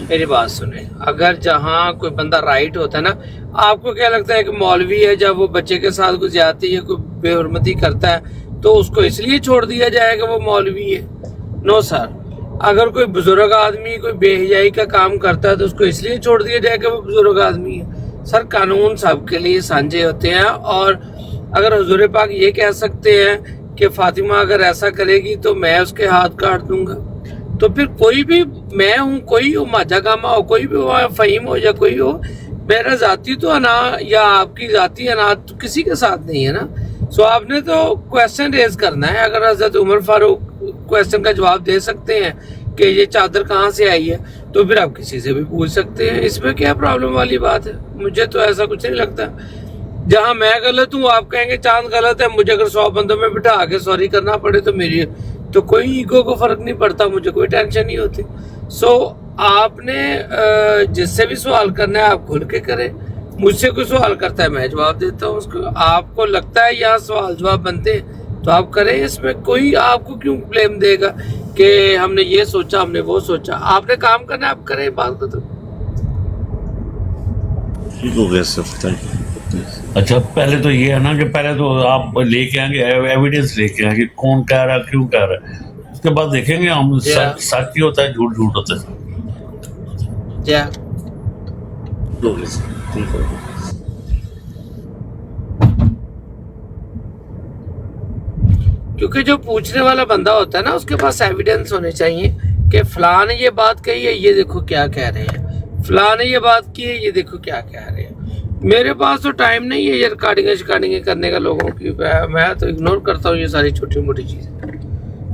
میری بات سنیں، اگر جہاں کوئی بندہ رائٹ ہوتا ہے نا، آپ کو کیا لگتا ہے کہ مولوی ہے جب وہ بچے کے ساتھ کوئی زیادتی یا کوئی بے حرمتی کرتا ہے تو اس کو اس لیے چھوڑ دیا جائے گا وہ مولوی ہے؟ نو سر، اگر کوئی بزرگ آدمی کوئی بے حیائی کا کام کرتا ہے تو اس کو اس لیے چھوڑ دیا جائے گا وہ بزرگ آدمی ہے؟ سر قانون سب کے لیے سانجھے ہوتے ہیں، اور اگر حضور پاک یہ کہہ سکتے ہیں کہ فاطمہ اگر ایسا کرے گی تو میں اس کے ہاتھ کاٹ دوں گا، تو پھر کوئی بھی، میں ہوں، کوئی ہو، ماجا گاما ہو، کوئی بھی ہو، فہیم ہو یا کوئی ہو، میرا ذاتی تو انا یا آپ کی ذاتی انا تو کسی کے ساتھ نہیں ہے نا۔ سو آپ نے تو کویسچن ریز کرنا ہے۔ اگر حضرت عمر فاروق کویسچن کا جواب دے سکتے ہیں کہ یہ چادر کہاں سے آئی ہے تو پھر آپ کسی سے بھی پوچھ سکتے ہیں، اس میں کیا پرابلم والی بات ہے؟ مجھے تو ایسا کچھ نہیں لگتا۔ جہاں میں غلط ہوں آپ کہیں گے چاند غلط ہے، مجھے اگر 100 بندوں میں بٹھا کے سوری کرنا پڑے تو میری تو کوئی ایگو کو فرق نہیں پڑتا، مجھے کوئی ٹینشن نہیں ہوتی۔ سو آپ نے جس سے بھی سوال کرنا ہے آپ کھل کے کریں، مجھ سے کوئی سوال کرتا ہے میں جواب دیتا ہوں اس کو۔ آپ کو لگتا ہے یہاں سوال جواب بنتے ہیں تو آپ کریں، اس میں کوئی آپ کو کیوں بلیم دے گا کہ ہم نے یہ سوچا ہم نے وہ سوچا؟ آپ نے کام کرنا ہے آپ کریں، بات ختم۔ ٹھیک ہو گیا سر، تھینک یو۔ اچھا پہلے تو یہ ہے نا کہ پہلے تو آپ لے کے آئیں گے ایویڈنس لے کے آئیں گے کون کہہ رہا ہے کیوں کہہ رہا ہے، اس کے بعد دیکھیں گے ہم سچ ہی ہوتا ہے جھوٹ جھوٹ ہوتا ہے۔ کیا ٹھیک ہو گیا سر، ٹھیک ہو گیا۔ کیونکہ جو پوچھنے والا بندہ ہوتا ہے نا اس کے پاس ایویڈنس ہونے چاہیے کہ فلاں نے یہ بات کہی ہے، یہ دیکھو کیا کہہ رہے ہیں، فلاں نے یہ بات کی ہے، یہ دیکھو کیا کہہ رہے ہیں۔ میرے پاس تو ٹائم نہیں ہے یہ ریکارڈنگیں کرنے کا لوگوں کی، میں تو اگنور کرتا ہوں یہ ساری چھوٹی موٹی چیزیں۔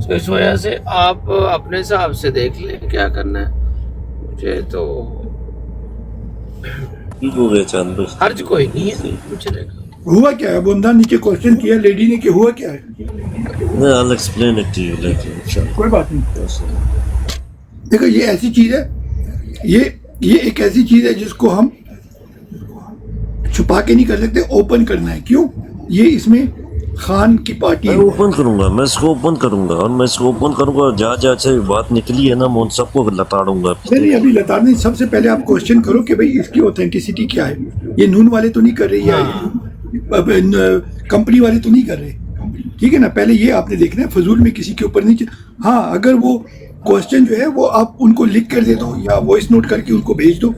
تو اس وجہ سے آپ اپنے حساب سے دیکھ لیں کیا کرنا ہے، مجھے تو ٹھیک ہو گیا چاند بھائی۔ حرج کوئی نہیں ہے پوچھنے کا۔ ہوا کیا ہے؟ بندہ نیچے کوشچن کیا لیڈی نے کہ ہوا کیا ہے؟ I'll explain it to you later, inshallah. کوئی بات نہیں۔ دیکھو یہ ایسی چیز ہے، یہ ایک ایسی چیز ہے جس کو ہم چھپا کے نہیں کر سکتے، اوپن کرنا ہے۔ کیوں؟ یہ اس میں خان کی پارٹی میں اوپن کروں گا، میں اس کو اوپن کروں گا، اور میں اس کو اوپن کروں گا، جہاں سے بات نکلی ہے نا میں ان سب کو لتاڑوں گا۔ نہیں ابھی لتا نہیں، سب سے پہلے آپ کوشچن کرو کہ بھئی اس کی اوتھینٹسٹی کیا ہے۔ یہ نون والے تو نہیں کر رہے یا کمپنی والے تو نہیں کر رہے، ٹھیک ہے نا؟ پہلے یہ آپ نے دیکھنا ہے، فضول میں کسی کے اوپر نہیں۔ ہاں اگر وہ کوشچن جو ہے وہ آپ ان کو لکھ کر دے دو یا وائس نوٹ کر کے ان کو بھیج دو۔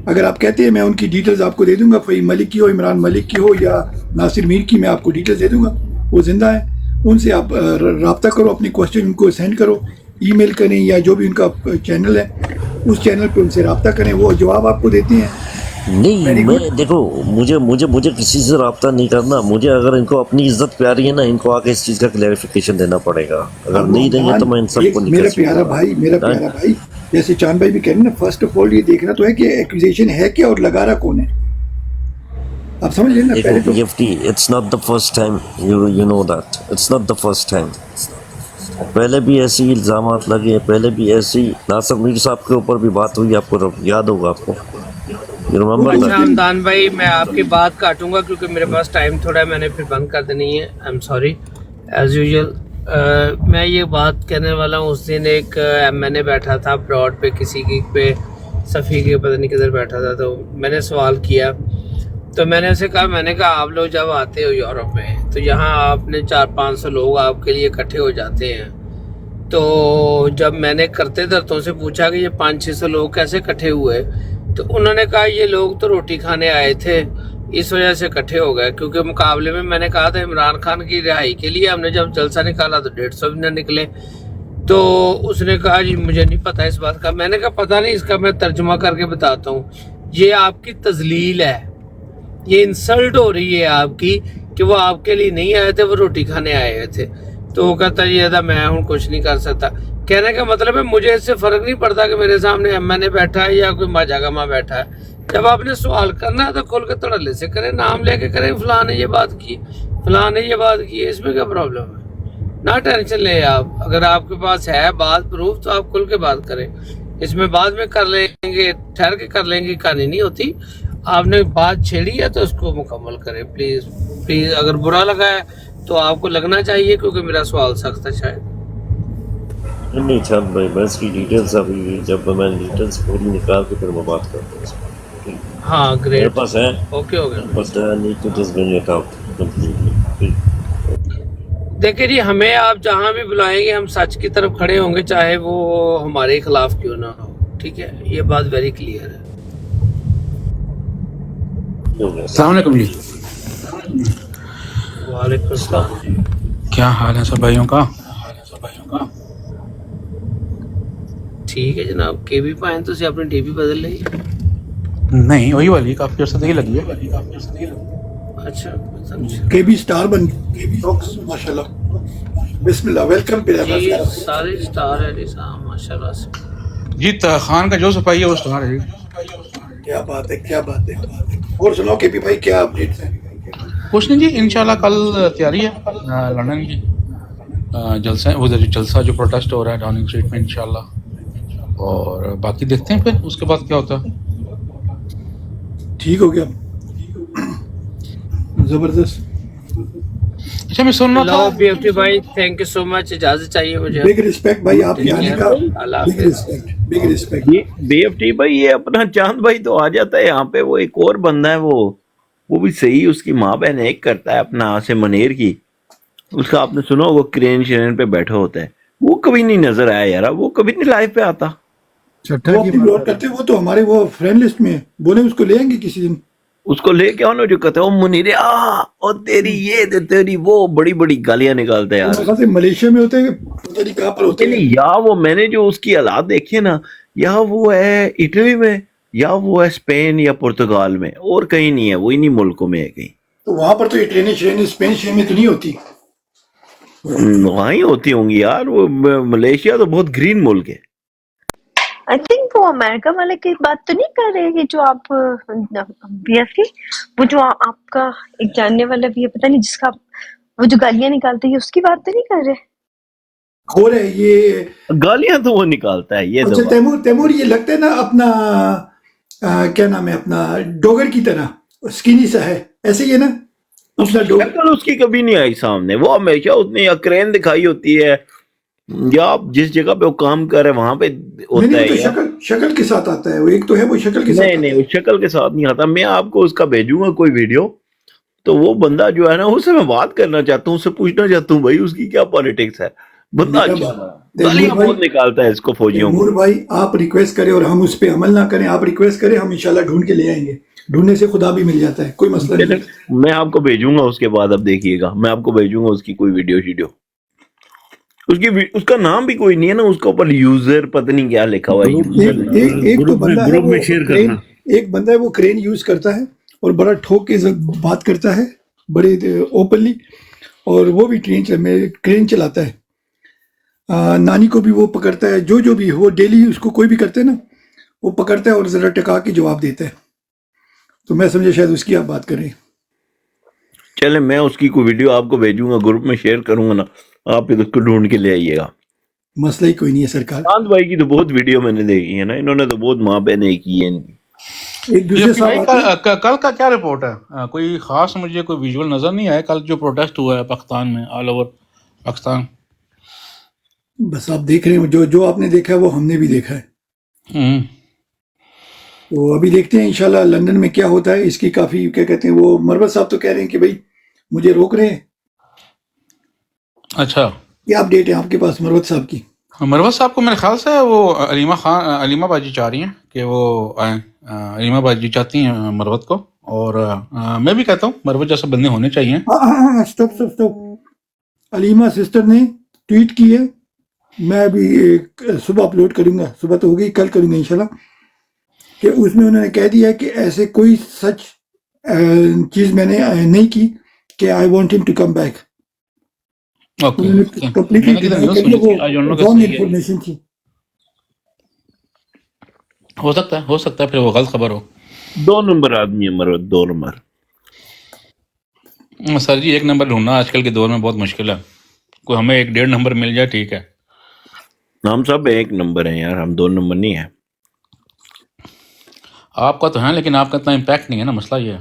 اگر آپ کہتے ہیں میں ان کی ڈیٹیلز آپ کو دے دوں گا، فہیم ملک کی ہو، عمران ملک کی ہو یا ناصر میر کی، میں آپ کو ڈیٹیلز دے دوں گا، وہ زندہ ہیں، ان سے آپ رابطہ کرو، اپنے کوشچن ان کو سینڈ کرو، ای میل کریں یا جو بھی ان کا چینل ہے اس چینل پہ ان سے رابطہ کریں، وہ جواب آپ کو دیتے ہیں۔ نہیں میں دیکھو مجھے کسی سے رابطہ نہیں کرنا، مجھے اگر ان کو اپنی عزت پیاری ہے نا ان کو آگے اس چیز کا کلیریفیکیشن دینا پڑے گا، اگر نہیں دیں گے تو میں ان سب کو نہیں میرا کر پیارا بھائی جیسے چاند بھائی بھی کہہ رہے ہیں نا، فرسٹ آف آل یہ دیکھنا تو ہے کہ ایکوزیشن ہے کیا اور لگا رہا کون ہے۔ آپ سمجھ لیں نا، پہلے تو it's not the first time, you know that it's not the first time. پہلے بھی ایسی الزامات لگے، پہلے بھی ایسی ناصر میر صاحب کے اوپر بھی بات ہوئی، آپ کو یاد ہوگا آپ کو، اچھا حمدان بھائی میں آپ کی بات کاٹوں گا کیونکہ میرے پاس ٹائم تھوڑا ہے، میں نے پھر بند کر دینی ہے، I am sorry as usual. میں یہ بات کہنے والا ہوں، اس دن ایک میں نے بیٹھا تھا براڈ پہ کسی کی پہ صفی کے پتہ نہیں کدھر بیٹھا تھا، تو میں نے سوال کیا تو میں نے اسے کہا، میں نے کہا آپ لوگ جب آتے ہو یورپ میں تو یہاں آپ نے 400-500 لوگ آپ کے لیے اکٹھے ہو جاتے ہیں، تو جب میں نے کرتے دھرتوں سے پوچھا کہ یہ 500-600 لوگ کیسے اکٹھے ہوئے تو انہوں نے کہا یہ لوگ تو روٹی کھانے آئے تھے اس وجہ سے اکٹھے ہو گئے، کیونکہ مقابلے میں نے کہا تھا عمران خان کی رہائی کے لیے ہم نے جب جلسہ نکالا تو 150 بھی نہ نکلے، تو اس نے کہا جی مجھے نہیں پتہ اس بات کا۔ میں نے کہا پتہ نہیں، اس کا میں ترجمہ کر کے بتاتا ہوں، یہ آپ کی تذلیل ہے، یہ انسلٹ ہو رہی ہے آپ کی کہ وہ آپ کے لیے نہیں آئے تھے، وہ روٹی کھانے آئے ہوئے تھے۔ تو وہ کہتا یہ تھا میں ہوں کچھ نہیں کر سکتا۔ کہنے کا مطلب ہے مجھے اس سے فرق نہیں پڑتا کہ میرے سامنے ایم این اے بیٹھا ہے یا کوئی ماجا گما بیٹھا ہے، جب آپ نے سوال کرنا ہے تو کھول کے تڑلے سے کریں، نام لے کے کریں، فلاں نے یہ بات کی، فلاں نے یہ بات کی، اس میں کیا پرابلم ہے؟ نہ ٹینشن لیں آپ، اگر آپ کے پاس ہے بات پروف تو آپ کھل کے بات کریں، اس میں بعد میں کر لیں گے، ٹھہر کے کر لیں گے، کہانی نہیں ہوتی۔ آپ نے بات چھیڑی ہے تو اس کو مکمل کریں پلیز پلیز۔ اگر برا لگا ہے تو آپ کو لگنا چاہیے کیونکہ میرا سوال سخت ہے شاید۔ نہیں چاند بھائی میں اس کی ڈیٹیلس ابھی جب میں ڈیٹیلس پوری نکال کے پھر میں بات کرتا ہوں اس کو. ہاں میرے گریٹ. پاس ہے اوکے ہو گیا. But I need to just bring it out completely. دیکھیں جی ہمیں آپ جہاں بھی بلائیں گے ہم سچ کی طرف کھڑے ہوں گے چاہے وہ ہمارے خلاف کیوں نہ ہو. ٹھیک ہے یہ بات ویری کلیئر ہے. السلام علیکم جی. وعلیکم السلام. کیا حال ہے سب بھائیوں کا؟ ٹھیک ہے جناب. کے بھی پائیں تو اسی اپنی ٹی وی بدل لیں. نہیں وہی والی کافی عرصہ دیکھی لگی ہے. اچھا کے بی اسٹار بن گئے ماشاء اللہ. بسم اللہ ویلکم جی سارے اسٹار ہے جی صاحب ماشاء اللہ سے. جی خان کا جو صفائی ہے وہ اسٹار ہے. کیا بات ہے کیا بات ہے. اور سنو کے پی بھائی کیا اپڈیٹس ہیں؟ کچھ نہیں جی انشاءاللہ کل تیاری ہے لندن کی جلسہ وہ جلسہ جو پروٹیسٹ ہو رہا ہے ڈاؤننگ اسٹریٹ میں انشاءاللہ. اور باقی دیکھتے ہیں پھر اس کے بعد کیا ہوتا ہے. ٹھیک ہو گیا زبردست. اچھا میں سن رہا لو تھا بی ایف ٹی بھائی تھینک یو سو مچ. اجازت چاہیے مجھے. بگ رسپیکٹ بھائی آپ کے آنے کا. اللہ بگ حافظ. Respect big respect. B F T بھائی یہ اپنا چاند بھائی تو آ جاتا ہے یہاں پہ. وہ ایک اور بندہ ہے وہ بھی صحیح اس کی ماں بہن ایک کرتا ہے اپنا سے منیر کی. اس کا آپ نے سنا وہ کرین شرین پہ بیٹھا ہوتا ہے. وہ کبھی نہیں نظر آیا یار. وہ کبھی نہیں لائف پہ آتا. وہ اپنی بلاٹ کرتے وہ تو ہمارے وہ فرینڈ لسٹ میں ہے. بولے اس کو لے آئیں گے کسی دن. اس کو لے کے آؤ نا جو کہتے ہیں وہ منیر اور تیری یہ تیری وہ بڑی بڑی گالیاں نکالتا ہے یار. میرے خیال سے ملیشیا میں ہوتے ہیں پتہ نہیں کہاں پر ہوتے ہیں. نہیں یا وہ میں نے جو اس کی حالات دیکھے نا یا وہ ہے اٹلی میں یا وہ ہے اسپین یا پرتگال میں اور کہیں نہیں ہے. وہ انہی ملکوں میں ہے کہیں. تو وہاں پر تو یہ ٹرینیں شرینیں اسپین شرین میں تو نہیں ہوتی. وہاں ہی ہوتی ہوں گی یار. وہ ملیشیا تو بہت گرین ملک ہے. آئی تھنک وہ امریکہ والے کی بات تو نہیں کر رہے کہ جو آپ بی ایف ٹی وہ جو آپ کا ایک جاننے والا بھی ہے پتہ نہیں جس کا وہ جو گالیاں نکالتے ہیں اس کی بات تو نہیں کر رہے. کھول ہے یہ. گالیاں تو وہ نکالتا ہے یہ اچھا تیمور یہ لگتا ہے نا اپنا کیا نام ہے اپنا ڈوگر کی طرح اسکینی سا ہے ایسے ہی ہے نا اپنا ڈوگر. شکل اس کی کبھی نہیں آئی سامنے. وہ ہمیشہ اتنی اکرین دکھائی ہوتی ہے یا جس جگہ پہ وہ کام کر رہے وہاں پہ ہوتا ہے. تو شکل کے ساتھ آتا ہے. وہ ایک تو ہے وہ شکل کے ساتھ. نہیں وہ شکل کے ساتھ نہیں آتا. میں آپ کو اس کا بھیجوں گا کوئی ویڈیو. تو وہ بندہ جو ہے نا اس سے میں بات کرنا چاہتا ہوں. اس سے پوچھنا چاہتا ہوں بھائی اس کی کیا پالیٹکس ہے. بندہ اچھا گالیاں بہت نکالتا ہے اس کو فوجیوں کو. تیمور بھائی آپ ریکویسٹ کریں اور ہم اس پہ عمل نہ کریں. آپ ریکویسٹ کریں ہم انشاءاللہ ڈھونڈ کے لے آئیں گے. ڈھونڈنے سے خدا بھی مل جاتا ہے کوئی مسئلہ نہیں. میں آپ کو بھیجوں گا اس کے بعد اب دیکھیے گا. میں آپ کو بھیجوں گا اس کی کوئی ویڈیو شیڈیو. اس کا نام بھی کوئی نہیں ہے نا. اس کے اوپر یوزر پتہ نہیں کیا لکھا ہوا ہے. ایک تو بندہ ہے گروپ میں وہ شیئر کرنا. ایک بندہ ہے وہ کرین یوز کرتا ہے اور بڑا ٹھوک کے بات کرتا ہے بڑے اوپنلی. اور وہ بھی کرین چلاتا ہے. نانی کو بھی وہ پکڑتا ہے. جو بھی وہ ڈیلی اس کو کوئی بھی کرتے ہیں نا وہ پکڑتا ہے اور ذرا ٹکا کے جواب دیتا ہے. تو میں سمجھا شاید اس کی آپ بات کریں. چلے میں اس کی کوئی ویڈیو آپ کو بھیجوں گا گروپ میں شیئر کروں گا نا. آپ اس کو ڈھونڈ کے لے آئیے گا. مسئلہ ہی کوئی نہیں ہے سرکار. چاند بھائی کی تو بہت ویڈیو میں نے دیکھی ہے نا. انہوں نے تو بہت ماں بہنیں کی ہیں. ایک دوسرے صاحب کل کا کیا رپورٹ ہے؟ کوئی خاص مجھے کوئی ویژول نظر نہیں آیا کل جو پروٹیسٹ ہوا ہے پاکستان میں آل اوور پاکستان. بس آپ دیکھ رہے ہیں جو آپ نے دیکھا ہے وہ ہم نے بھی دیکھا ہے. تو ابھی دیکھتے ہیں انشاءاللہ لندن میں کیا ہوتا ہے. اس کی کافی کیا کہتے ہیں وہ مروت صاحب تو کہہ رہے ہیں کہ بھائی مجھے روک رہے ہیں. اچھا کیا اپڈیٹ ہے آپ کے پاس مروت صاحب کی؟ مروت صاحب کو میرے خیال سے وہ علیمہ باجی چاہ رہی ہیں کہ وہ آئیں. علیمہ باجی چاہتی ہیں مروت کو. اور میں بھی کہتا ہوں مروت جیسے بندے ہونے چاہیے. ہاں اسٹاپ. علیمہ سسٹر نے ٹویٹ کی ہے. میں ابھی صبح اپلوڈ کروں گا. صبح تو ہوگی کل کروں گا انشاءاللہ. کہ اس میں انہوں نے کہہ دیا کہ ایسے کوئی سچ چیز میں نے نہیں کی کہ آئی وانٹ ہم ٹو کم بیک. انفارمیشن تھی. ہو سکتا ہے پھر وہ غلط خبر ہو. 2 نمبر آدمی ہے مروت. 2 نمبر. سر جی 1 نمبر ڈھونڈنا آج کل کے دور میں بہت مشکل ہے. کوئی ہمیں 1.5 نمبر مل جائے ٹھیک ہے. ہم سب 1 نمبر ہیں یار. ہم 2 نمبر نہیں ہیں. آپ کا تو ہے لیکن آپ کا اتنا امپیکٹ نہیں ہے نا. مسئلہ یہ ہے.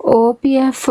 OPF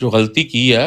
جو غلطی کی ہے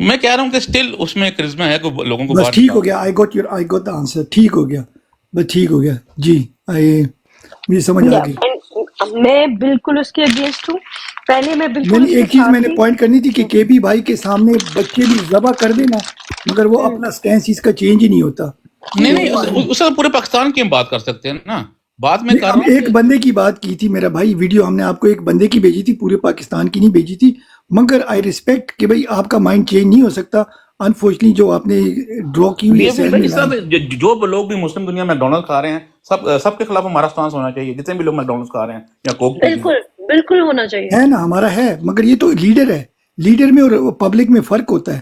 میں کہہ رہا ہوں کہ اسٹل اس میں کرزما ہے کہ لوگوں کو بس باہر ٹھیک ہو نکال. گیا, I got the answer, ٹھیک ہو گیا, بس ٹھیک ہو گیا جی. مجھے سمجھ آ گئی. میں بالکل اس کے اگینسٹ ہوں. پہلے میں میں بالکل نے اس کے ایک چیز ساتھ میں نے تھی. پوائنٹ کرنی تھی کہ کے بی بھائی کے سامنے بچے بھی ذبح کر دینا, مگر وہ اپنا سٹینس اس کا چینج ہی نہیں ہوتا. نہیں اس سے پورے پاکستان کی ہم بات کر سکتے ہیں نا. بات میں کر رہا ہم ہوں ایک بندے کی بات کی تھی میرا بھائی, ویڈیو ہم نے آپ کو ایک بندے کی بھیجی تھی, پورے پاکستان کی نہیں بھیجی تھی, مگر آئی ریسپیکٹ کہ بھائی آپ کا مائنڈ چینج نہیں ہو سکتا. انفارچونیٹلی جو آپ نے ڈرا کی ہوئی ہے, جو لوگ بھی مسلم دنیا میں میکڈونلڈ کھا رہے ہیں سب کے خلاف ہمارا سٹانس ہونا چاہیے. جتنے بھی لوگ میکڈونلڈ کھا رہے ہیں یا کوک پی رہے ہیں, بالکل بالکل ہونا چاہیے. ہے نا, ہمارا ہے, مگر یہ تو لیڈر ہے. لیڈر میں اور پبلک میں فرق ہوتا ہے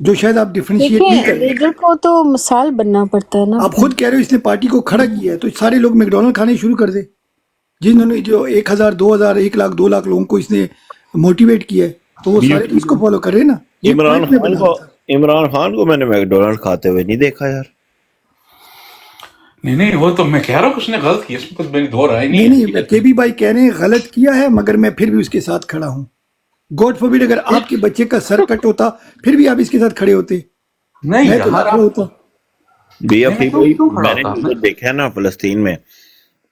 جو شاید آپ ڈفرینشیٹ نہیں کر دیکھیں رہے. لیڈر کو تو مثال بننا پڑتا ہے نا. آپ خود کہہ رہے ہو اس نے پارٹی کو کھڑا کیا ہے, تو سارے لوگ میکڈونلڈ کھانے شروع کر دے. جنہوں نے جو 1000 2000 1 لاکھ 2 لاکھ لوگوں کو اس نے موٹیویٹ کیا ہے, تو وہ سارے اس کو فالو کر رہے ہیں نا. یہ پوائنٹ میں بنا رہا تھا. عمران خان کو میں نے میکڈونلڈ کھاتے ہوئے نہیں دیکھا یار. نہیں وہ تو میں کہہ رہا ہوں کہ اس نے غلط کیا, اس میں کچھ میری دو رائے نہیں نہیں نہیں, کے بی بھائی کہہ رہے ہیں غلط کیا ہے, مگر میں پھر بھی اس کے ساتھ کھڑا ہوں. گاڈ فوربیڈ اگر آپ کے بچے کا سر کٹ ہوتا پھر بھی آپ اس کے ساتھ کھڑے ہوتے. نہیں میں تو نہ کھڑا ہوتا. میں نے جو دیکھا نا فلسطین میں,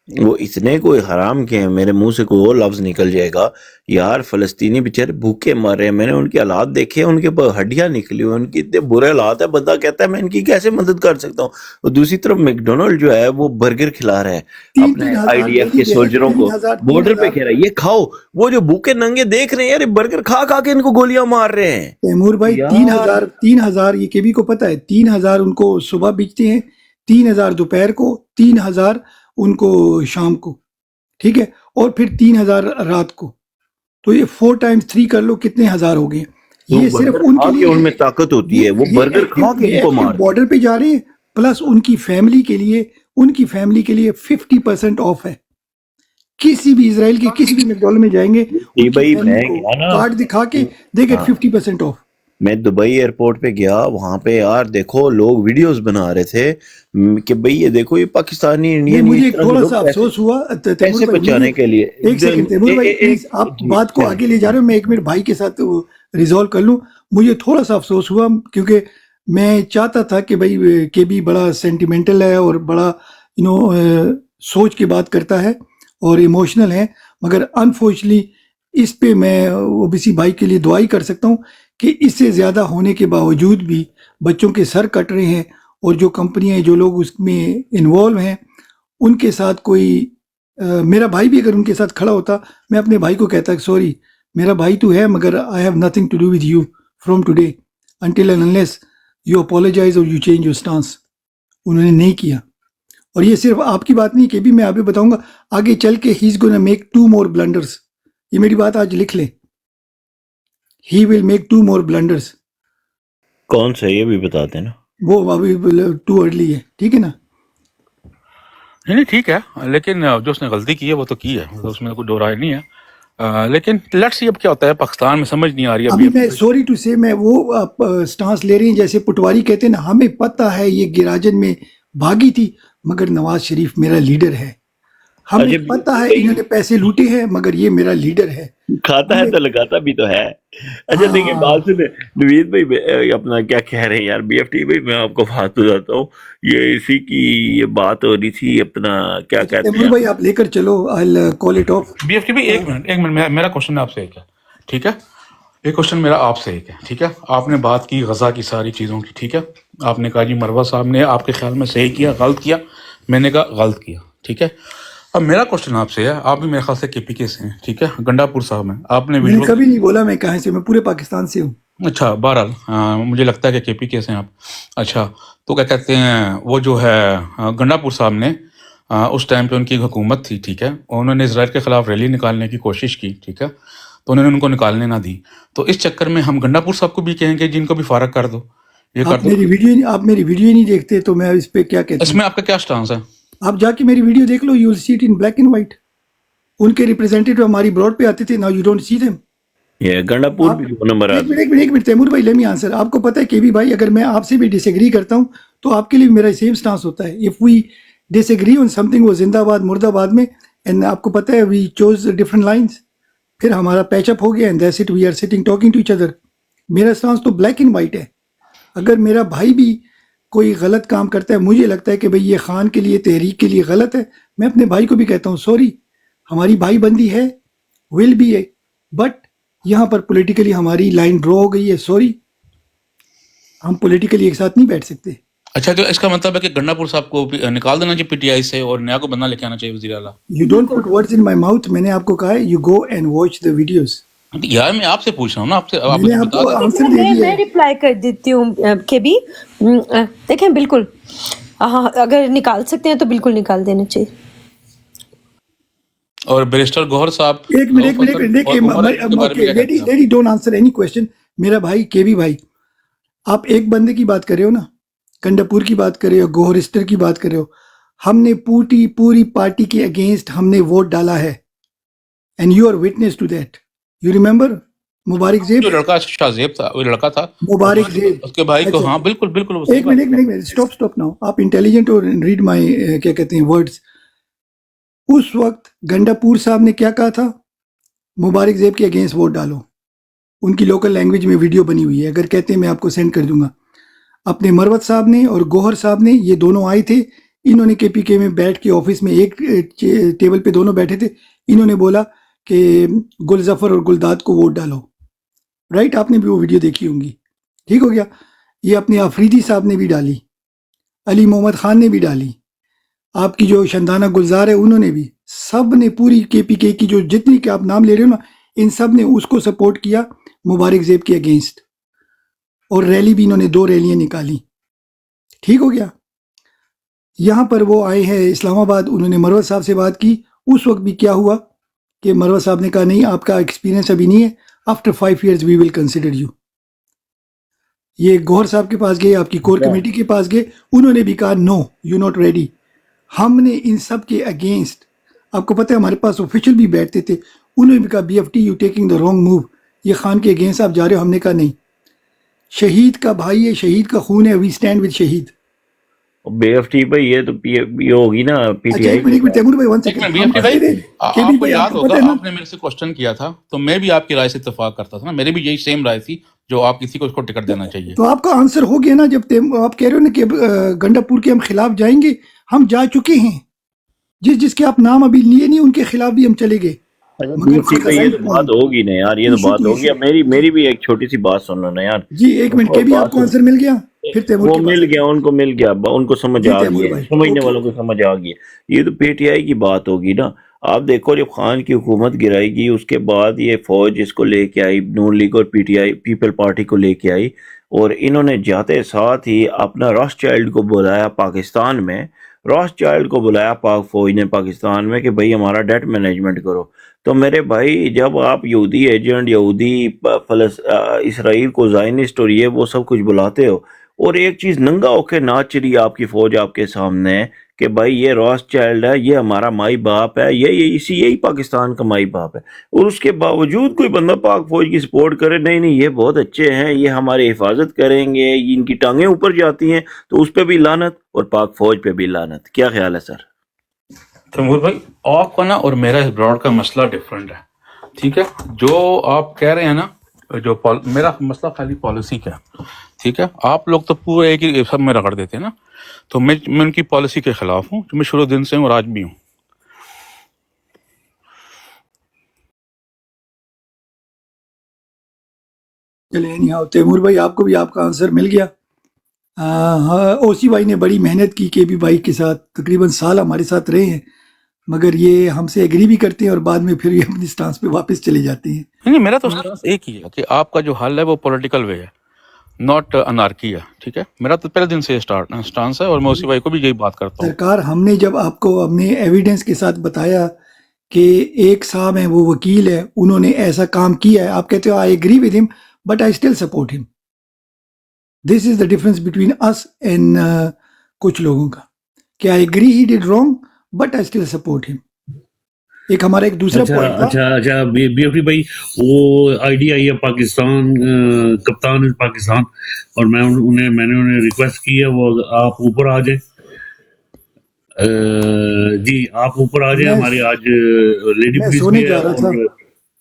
وہ اتنے کوئی حرام کے ہیں, میرے منہ سے کوئی اور لفظ نکل جائے گا یار. فلسطینی بیچارے بھوکے مر رہے ہیں, میں نے ان کے حالات دیکھے, ان کے ہڈیاں نکلی ہوئی, ان کی اتنے برے حالات ہے. بندہ کہتا ہے میں ان کی کیسے مدد کر سکتا ہوں. اور دوسری طرف میکڈونلڈ جو ہے وہ برگر کھلا رہا ہے اپنے آئی ڈی ایف کے سولجروں کو, بارڈر پہ کہہ رہا ہے یہ کھاؤ. وہ جو بھوکے ننگے دیکھ رہے ہیں یار, برگر کھا کھا کے ان کو گولیاں مار رہے ہیں. تیمور بھائی 3000 یہ کے بی کو پتا ہے, 3000 ان کو صبح بیچتے ہیں, 3000 دوپہر کو, 3000 ان کو شام کو, ٹھیک ہے, اور پھر 3000 رات کو. تو یہ 4 × 3 کر لو کتنے ہزار ہو گئے. یہ صرف ان کے لیے ان میں طاقت ہوتی ہے, وہ برگر کھا کے ان کو مار. بارڈر پہ جا رہے ہیں, پلس ان کی فیملی کے لیے 50% آف ہے. کسی بھی اسرائیل کے کسی بھی میکڈونلڈ میں جائیں گے, کارڈ دکھا کے دے گیٹ 50% آف. میں دبئی ایئرپورٹ پہ گیا, وہاں پہ یار دیکھو لوگ ویڈیوز بنا رہے تھے کہ بھئی یہ دیکھو یہ پاکستانی انڈین. مجھے تھوڑا سا افسوس ہوا پیسے بچانے کے لیے. ایک سیکنڈ تیمور بھائی پلیز, آپ بات کو آگے لے جا رہے ہو, میں ایک منٹ بھائی کے ساتھ ریزالو کر لوں. مجھے تھوڑا سا افسوس ہوا کیونکہ میں چاہتا تھا کہ بھائی کے بی بڑا سینٹیمنٹل ہے اور بڑا سوچ کے بات کرتا ہے اور ایموشنل ہے, مگر انفارچونیٹلی اس پہ میں او بی سی بھائی کے لیے دعائی کر سکتا ہوں کہ اس سے زیادہ ہونے کے باوجود بھی بچوں کے سر کٹ رہے ہیں, اور جو کمپنیاں جو لوگ اس میں انوالو ہیں ان کے ساتھ کوئی میرا بھائی بھی اگر ان کے ساتھ کھڑا ہوتا, میں اپنے بھائی کو کہتا کہ سوری میرا بھائی تو ہے, مگر I have nothing to do with you from today until and unless you apologise اور یو چینج یور اسٹانس. انہوں نے نہیں کیا. اور یہ صرف آپ کی بات نہیں کہ بھی میں آپ کو بتاؤں گا آگے چل کے ہی از گونا میک 2 more blunders. یہ میری بات آج لکھ لیں, ہی ول میک 2 more blunders. کون سے یہ بھی بتاتے ہیں نا, وہ ابھی ٹو ارلی ہے, ٹھیک ہے نا. نہیں ٹھیک ہے, لیکن جو اس نے غلطی کی ہے وہ تو کی ہے, اس میں کوئی دو رائے نہیں ہے. لیکن لیٹس سی اب کیا ہوتا ہے پاکستان میں, سمجھ نہیں آ رہی ابھی میں سوری ٹو سے میں وہ سٹانس لے رہی ہیں جیسے پٹواری کہتے ہیں نا, ہمیں پتہ ہے یہ گراجن میں بھاگی تھی مگر نواز شریف میرا لیڈر ہے. ہمیں پتہ ہے انہوں نے پیسے لوٹے ہیں مگر یہ میرا لیڈر ہے. کھاتا ہے تو لگاتا بھی تو ہے. اچھا دیکھیں بات سنیں, نوید بھائی اپنا کیا کہہ رہے ہیں یار, بی ایف ٹی بھائی میں آپ کو بات ہو جاتا ہوں, یہ اسی کی یہ بات ہو رہی تھی اپنا کیا کہتے ہیں بھائی آپ لے کر چلو, I'll call it off. B F T بھائی ایک منٹ میرا کوشچن آپ سے ایک ہے, ٹھیک ہے, ایک کوشچن میرا آپ سے ایک ہے, ٹھیک ہے. آپ نے بات کی غزہ کی ساری چیزوں کی, ٹھیک ہے. آپ نے کہا جی مروہ صاحب نے آپ کے خیال میں صحیح کیا غلط کیا, میں نے کہا غلط کیا, ٹھیک ہے. اب میرا کوشچن آپ سے ہے, آپ بھی میرے خیال سے کے پی کے سے ہیں, ٹھیک ہے, گنڈا پور صاحب میں آپ نے میں کبھی نہیں بولا میں کہاں سے, میں پورے پاکستان سے ہوں. اچھا بہرحال مجھے لگتا ہے کہ کے پی کے سے ہیں آپ. اچھا تو کیا کہتے ہیں وہ جو ہے گنڈا پور صاحب نے اس ٹائم پہ ان کی حکومت تھی, ٹھیک ہے, انہوں نے اسرائیل کے خلاف ریلی نکالنے کی کوشش کی, ٹھیک ہے, تو انہوں نے ان کو نکالنے نہ دی. تو اس چکر میں ہم گنڈا پور صاحب کو بھی کہیں گے جن کو بھی فارغ کر دو. یہ کر دو. آپ میری ویڈیو نہیں دیکھتے تو میں اس پہ کیا کہتا ہوں. اس میں آپ کا کیا سٹانس ہے؟ آپ جا کے میری ویڈیو دیکھ لو, you will see it in black and white. ان کے ریپرزینٹیٹو ہماری براڈ پہ آتے تھے, now you don't see them. یہ گنڈا پور بھی نمبر آتا ہے. ایک منٹ تیمور بھائی لیٹ می آنسر. آپ کو پتہ ہے کے بی بھائی اگر میں آپ سے بھی ڈس ایگری کرتا ہوں تو آپ کے لیے میرا سیم سٹانس ہوتا ہے. If we disagree on something, وہ زندہ باد مرد آباد میں, اینڈ آپ کو پتہ ہے وی چوز ڈفرنٹ لائنس. پھر ہمارا پیچ اپ ہو گیا and that's it we are sitting talking to each other. میرا اسٹانس تو بلیک اینڈ وائٹ ہے. اگر میرا بھائی بھی کوئی غلط کام کرتا ہے, مجھے لگتا ہے کہ بھئی یہ خان کے لیے تحریک کے لیے غلط ہے, میں اپنے بھائی کو بھی کہتا ہوں سوری, ہماری بھائی بندی ہے, ول بھی ہے, بٹ یہاں پر پولیٹیکلی ہماری لائن ڈرا ہو گئی ہے, سوری, ہم پولیٹیکلی ایک ساتھ نہیں بیٹھ سکتے. اچھا تو اس کا مطلب ہے کہ گنڈا پور صاحب کو نکال دینا چاہیے پی ٹی آئی سے اور نیا کو بندہ لے کے آنا چاہیے وزیر اعلیٰ. You don't put words in my mouth. میں نے آپ کو کہا ہے you go and watch the videos. یار میں آپ سے پوچھ رہا ہوں نا, آپ سے آپ میں نے مجھے آپ بتا کو دیں. آنسر دے دیا میں ہے. ریپلائی کر دیتی ہوں کہ بھی دیکھیں بالکل ہاں اگر نکال سکتے ہیں تو بالکل نکال دینا چاہیے. اور بیرسٹر گوہر صاحب ایک منٹ دیکھیے, lady don't answer any question. میرا بھائی کے بی بھائی, آپ ایک بندے کی بات کر رہے ہو نا, گنڈا پور کی بات کر رہے ہو, گوہرسٹر کی بات کر رہے ہو. ہم نے پوری پارٹی کے اگینسٹ ہم نے ووٹ ڈالا ہے, and you are witness to that. You remember Mubarak Zeb, جو لڑکا شاہ زیب تھا, وہ لڑکا تھا مبارک زیب, اس کے بھائی کو. ہاں بالکل بالکل. ایک منٹ اسٹاپ ناؤ. آپ انٹیلیجنٹ اور ریڈ مائی کیا کہتے ہیں ورڈز. اس وقت گنڈا پور صاحب نے کیا کہا تھا, مبارک زیب کے اگینسٹ ووٹ ڈالو. ان کی لوکل لینگویج میں ویڈیو بنی ہوئی ہے, اگر کہتے ہیں میں آپ کو سینڈ کر دوں گا. اپنے مروت صاحب نے اور گوہر صاحب نے, یہ دونوں آئے تھے, انہوں نے کے پی کے میں بیٹھ کے آفس میں ایک ٹیبل پہ دونوں بیٹھے تھے. انہوں نے بولا کہ گل ظفر اور گلداد کو ووٹ ڈالو, رائٹ. آپ نے بھی وہ ویڈیو دیکھی ہوں گی, ٹھیک ہو گیا. یہ اپنے آفریدی صاحب نے بھی ڈالی, علی محمد خان نے بھی ڈالی, آپ کی جو شندانہ گلزار ہے انہوں نے بھی, سب نے پوری کے پی کے کی جو جتنی کہ آپ نام لے رہے ہو نا, ان سب نے اس کو سپورٹ کیا مبارک زیب کے اگینسٹ. اور ریلی بھی انہوں نے 2 ریلیاں نکالی, ٹھیک ہو گیا. یہاں پر وہ آئے ہیں اسلام آباد, انہوں نے مروت صاحب سے بات کی. اس وقت بھی کیا ہوا کہ مروت صاحب نے کہا نہیں آپ کا ایکسپیرینس ابھی نہیں ہے, after 5 years we will consider you. یہ گوہر صاحب کے پاس گئے, آپ کی کور کمیٹی کے پاس گئے, انہوں نے بھی کہا نو یو ناٹ ریڈی. ہم نے ان سب کے اگینسٹ, آپ کو پتہ ہے ہمارے پاس آفیشل بھی بیٹھتے تھے, انہوں نے بھی کہا B F T you taking the wrong move, یہ خان کے اگینسٹ آپ جا رہے ہو. ہم نے کہا نہیں, شہید کا بھائی ہے, شہید کا خون ہے, وی اسٹینڈ ود شہید. بی ایف ٹی بھائی یہ تو یہ ہوگی نا پی ٹی آئی. تیمور بھائی ون ایک منٹ, سیکنڈ. آپ کو یاد ہوگا آپ نے میرے سے کوشچن کیا تھا تو میں بھی آپ کی رائے سے اتفاق کرتا تھا نا, میری بھی یہی سیم رائے تھی جو آپ کسی کو اس کو ٹکٹ دینا چاہیے. تو آپ کا آنسر ہو گیا نا, جب آپ کہہ رہے ہو نا کہ گنڈا پور کے ہم خلاف جائیں گے, ہم جا چکے ہیں. جس کے آپ نام ابھی لیے نہیں ان کے خلاف بھی ہم چلے گئے. یہ تو بات ہوگی نا یار, یہ تو بات ہوگی. میری بھی ایک چھوٹی سی بات سن لو نا یار. جی ایک منٹ, کے بھی آپ کو آنسر مل گیا, پھر تیمور وہ مل گیا, ان کو مل گیا, ان کو سمجھ آ تیمور گئی, بھائی, سمجھنے والوں کو سمجھ آ گئی. یہ تو پی ٹی آئی کی بات ہوگی نا. آپ دیکھو جب خان کی حکومت گرائی گئی اس کے بعد یہ فوج اس کو لے کے آئی, نون لیگ اور P T I people party کو لے کے آئی, اور انہوں نے جاتے ساتھ ہی اپنا راس چائلڈ کو بلایا پاکستان میں, راس چائلڈ کو بلایا پاک فوج نے پاکستان میں کہ بھئی ہمارا ڈیٹ مینجمنٹ کرو. تو میرے بھائی جب آپ یہودی ایجنٹ, یہودی اسرائیل کو زائنسٹ اور یہ وہ سب کچھ بلاتے ہو, اور ایک چیز ننگا ہو کے ناچ رہی آپ کی فوج آپ کے سامنے کہ بھائی یہ راس چائلڈ ہے, یہ ہمارا مائی باپ ہے, یہی پاکستان کا مائی باپ ہے, اور اس کے باوجود کوئی بندہ پاک فوج کی سپورٹ کرے, نہیں یہ بہت اچھے ہیں, یہ ہماری حفاظت کریں گے, ان کی ٹانگیں اوپر جاتی ہیں, تو اس پہ بھی لعنت اور پاک فوج پہ بھی لعنت. کیا خیال ہے سر؟ تیمور بھائی آپ کا نا اور میرا اس براڈ کا مسئلہ ڈفرینٹ ہے, ٹھیک ہے. جو آپ کہہ رہے ہیں نا, جو میرا مسئلہ خالی پالیسی کا ہے, ٹھیک ہے. آپ لوگ تو پورے ایک ہی سب میں رگڑ دیتے ہیں نا, تو میں ان کی پالیسی کے خلاف ہوں, جو میں شروع دن سے ہوں اور آج بھی ہوں. چلیں تیمور بھائی آپ کو بھی آپ کا آنسر مل گیا. او سی بھائی نے بڑی محنت کی کے بی بھائی کے ساتھ, تقریباً سال ہمارے ساتھ رہے ہیں, مگر یہ ہم سے ایگری بھی کرتے ہیں اور بعد میں پھر یہ اپنی سٹانس پہ واپس چلے جاتے ہیں. نہیں, میرا تو ایک ہی ہے کہ آپ کا جو حل ہے وہ پولیٹیکل وے ہے, ناٹ انارکی ہے, ٹھیک ہے. میرا تو پہلے دن سے سٹانس ہے, اور میں اسی بھائی کو بھی یہی بات کرتا ہوں. سرکار ہم نے جب آپ کو ہم نے ایویڈنس کے ساتھ بتایا کہ ایک صاحب ہیں وہ وکیل ہے, انہوں نے ایسا کام کیا ہے, آپ کہتے ہو I agree with him but I still support him. This is the difference between اس اینڈ کچھ لوگوں کا, کہ I agree he did wrong but I still support him. ایک ہمارا ایک دوسرا پوائنٹ تھا. اچھا بی ایف ٹی بھائی, وہ آئی ڈی آئی ہے پاکستان, کپتان پاکستان, اور میں نے انہیں ریکویسٹ کی ہے وہ آپ اوپر آ جائیں. جی آپ اوپر آ جائیں, ہماری آج لیڈی پولیس بھی ہے,